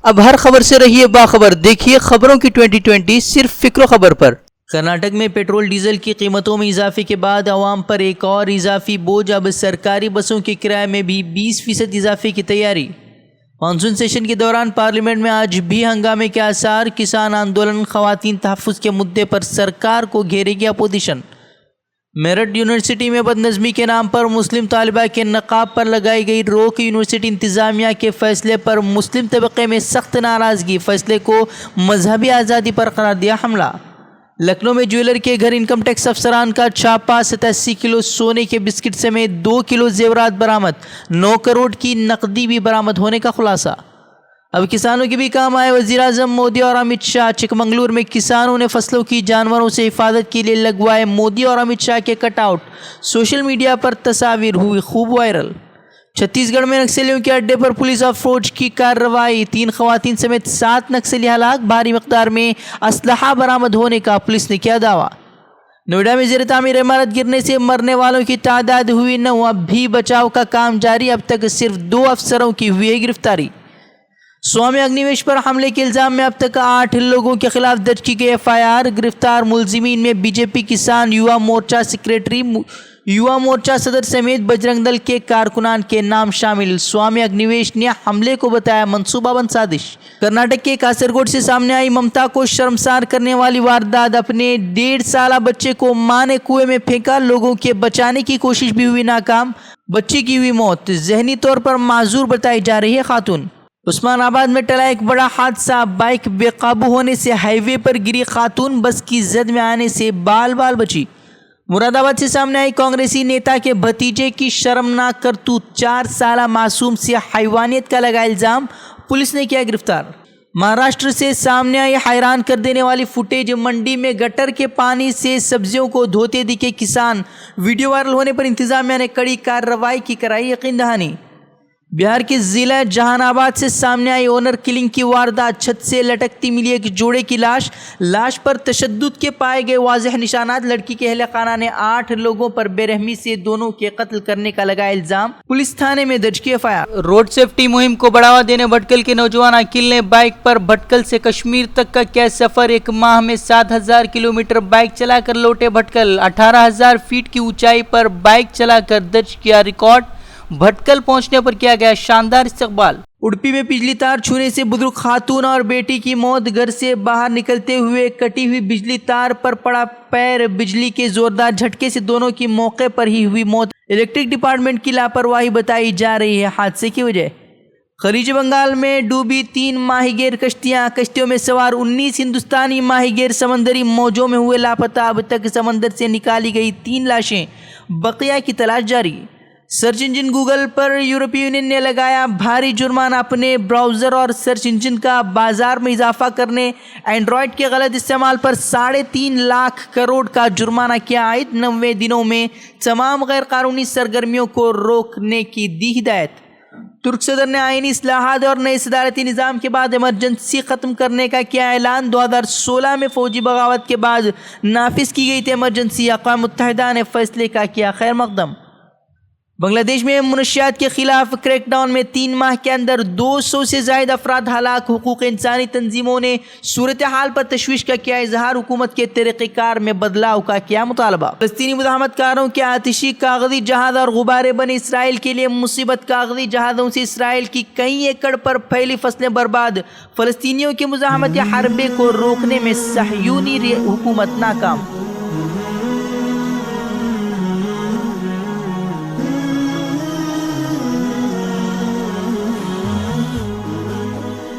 اب ہر خبر سے رہیے باخبر، دیکھیے خبروں کی 2020 صرف فکر و خبر پر۔ کرناٹک میں پیٹرول ڈیزل کی قیمتوں میں اضافے کے بعد عوام پر ایک اور اضافی بوجھ، اب سرکاری بسوں کے کرائے میں بھی 20% اضافے کی تیاری۔ مانسون سیشن کے دوران پارلیمنٹ میں آج بھی ہنگامے کے آثار، کسان آندولن، خواتین تحفظ کے مدعے پر سرکار کو گھیرے گی اپوزیشن۔ میرٹھ یونیورسٹی میں بدنظمی کے نام پر مسلم طالبہ کے نقاب پر لگائی گئی روک، یونیورسٹی انتظامیہ کے فیصلے پر مسلم طبقے میں سخت ناراضگی، فیصلے کو مذہبی آزادی پر قرار دیا حملہ۔ لکھنؤ میں جویلر کے گھر انکم ٹیکس افسران کا چھاپہ، 87 کلو سونے کے بسکٹ سمیت 2 کلو زیورات برآمد، 9 کروڑ کی نقدی بھی برآمد ہونے کا خلاصہ۔ اب کسانوں کے بھی کام آئے وزیراعظم مودی اور امت شاہ۔ چکمنگلور میں کسانوں نے فصلوں کی جانوروں سے حفاظت کے لیے لگوائے مودی اور امت شاہ کے کٹ آؤٹ، سوشل میڈیا پر تصاویر ہوئی خوب وائرل۔ چھتیس گڑھ میں نکسلیوں کے اڈے پر پولیس اور فوج کی کارروائی، 3 خواتین سمیت 7 نکسلی ہلاک، بھاری مقدار میں اسلحہ برآمد ہونے کا پولیس نے کیا دعویٰ۔ نوئیڈا میں زیر تعمیر عمارت گرنے سے مرنے والوں کی تعداد ہوئی 9، اب بھی بچاؤ کا کام جاری، اب تک صرف 2 افسروں کی ہوئی ہے گرفتاری۔ سوامی اگنیویش پر حملے کے الزام میں اب تک 8 لوگوں کے خلاف درج کی گئی FIR، گرفتار ملزمین میں بی جے پی کسان یووا مورچہ سیکریٹری، یووا مورچہ صدر سمیت بجرنگ دل کے کارکنان کے نام شامل۔ سوامی اگنیویش نے حملے کو بتایا منصوبہ بند سازش۔ کرناٹک کے کاسرگوڈ سے سامنے آئی ممتا کو شرمسار کرنے والی واردات، اپنے 1.5 سالہ بچے کو ماں نے کنویں میں پھینکا، لوگوں کے بچانے کی کوشش بھی ہوئی ناکام، بچے کی ہوئی موت، ذہنی طور پر معذور بتائی جا رہی ہے خاتون۔ عثمان آباد میں ٹلا ایک بڑا حادثہ، بائک بے قابو ہونے سے ہائی وے پر گری خاتون، بس کی زد میں آنے سے بال بچی۔ مراد آباد سے سامنے آئی کانگریسی نیتا کے بھتیجے کی شرمناک کرتوت، 4 سالہ معصوم سے حیوانیت کا لگا الزام، پولیس نے کیا گرفتار۔ مہاراشٹر سے سامنے آئی حیران کر دینے والی فوٹیج، منڈی میں گٹر کے پانی سے سبزیوں کو دھوتے دکھے کسان، ویڈیو وائرل ہونے پر انتظامیہ نے کڑی کارروائی کی کرائی یقین دہانی۔ بہار کے ضلع جہان آباد سے سامنے آئی اونر کلنگ کی واردات، چھت سے لٹکتی ملی ایک جوڑے کی لاش پر تشدد کے پائے گئے واضح نشانات، لڑکی کے اہل خانہ نے 8 لوگوں پر بے رحمی سے دونوں کے قتل کرنے کا لگایا الزام، پولیس تھانے میں درج کی FIR۔ روڈ سیفٹی مہم کو بڑھاوا دینے بھٹکل کے نوجوان عاقل نے بائک پر بھٹکل سے کشمیر تک کا کیا سفر، 1 ماہ میں 7000 کلومیٹر بائک چلا کر لوٹے بھٹکل، 18000 فیٹ کی اونچائی پر بائک چلا کر درج کیا ریکارڈ، بھٹکل پہنچنے پر کیا گیا شاندار استقبال۔ اڈپی میں بجلی تار چھونے سے بزرگ خاتون اور بیٹی کی موت، گھر سے باہر نکلتے ہوئے کٹی ہوئی بجلی تار پر پڑا پیر، بجلی کے زوردار جھٹکے سے دونوں کی موقع پر ہی ہوئی موت، الیکٹرک ڈپارٹمنٹ کی لاپرواہی بتائی جا رہی ہے حادثے کی وجہ۔ خلیج بنگال میں ڈوبی 3 ماہی گیر کشتیوں میں سوار 19 ہندوستانی ماہی گیر سمندری موجوں میں ہوئے لاپتہ، اب تک سمندر سے نکالی گئی 3 لاشیں، بقیہ کی تلاش جاری۔ سرچ انجن گوگل پر یورپی یونین نے لگایا بھاری جرمانہ، اپنے براؤزر اور سرچ انجن کا بازار میں اضافہ کرنے، اینڈرائیڈ کے غلط استعمال پر 3.5 لاکھ کروڑ کا جرمانہ کیا عائد، 90 دنوں میں تمام غیر قانونی سرگرمیوں کو روکنے کی دی ہدایت۔ ترک صدر نے آئینی اصلاحات اور نئے صدارتی نظام کے بعد ایمرجنسی ختم کرنے کا کیا اعلان، 2016 میں فوجی بغاوت کے بعد نافذ کی گئی تھی ایمرجنسی، اقوام متحدہ نے فیصلے کا کیا خیر مقدم۔ بنگلہ دیش میں منشیات کے خلاف کریک ڈاؤن میں 3 ماہ کے اندر 200 سے زائد افراد ہلاک، حقوق انسانی تنظیموں نے صورتحال پر تشویش کا کیا اظہار، حکومت کے طریقہ کار میں بدلاؤ کا کیا مطالبہ۔ فلسطینی مزاحمت کاروں کے آتشی کاغذی جہاز اور غبارے بنے اسرائیل کے لیے مصیبت، کاغذی جہازوں سے اسرائیل کی کئی ایکڑ پر پھیلی فصلیں برباد، فلسطینیوں کے مزاحمت حربے کو روکنے میں صہیونی حکومت ناکام۔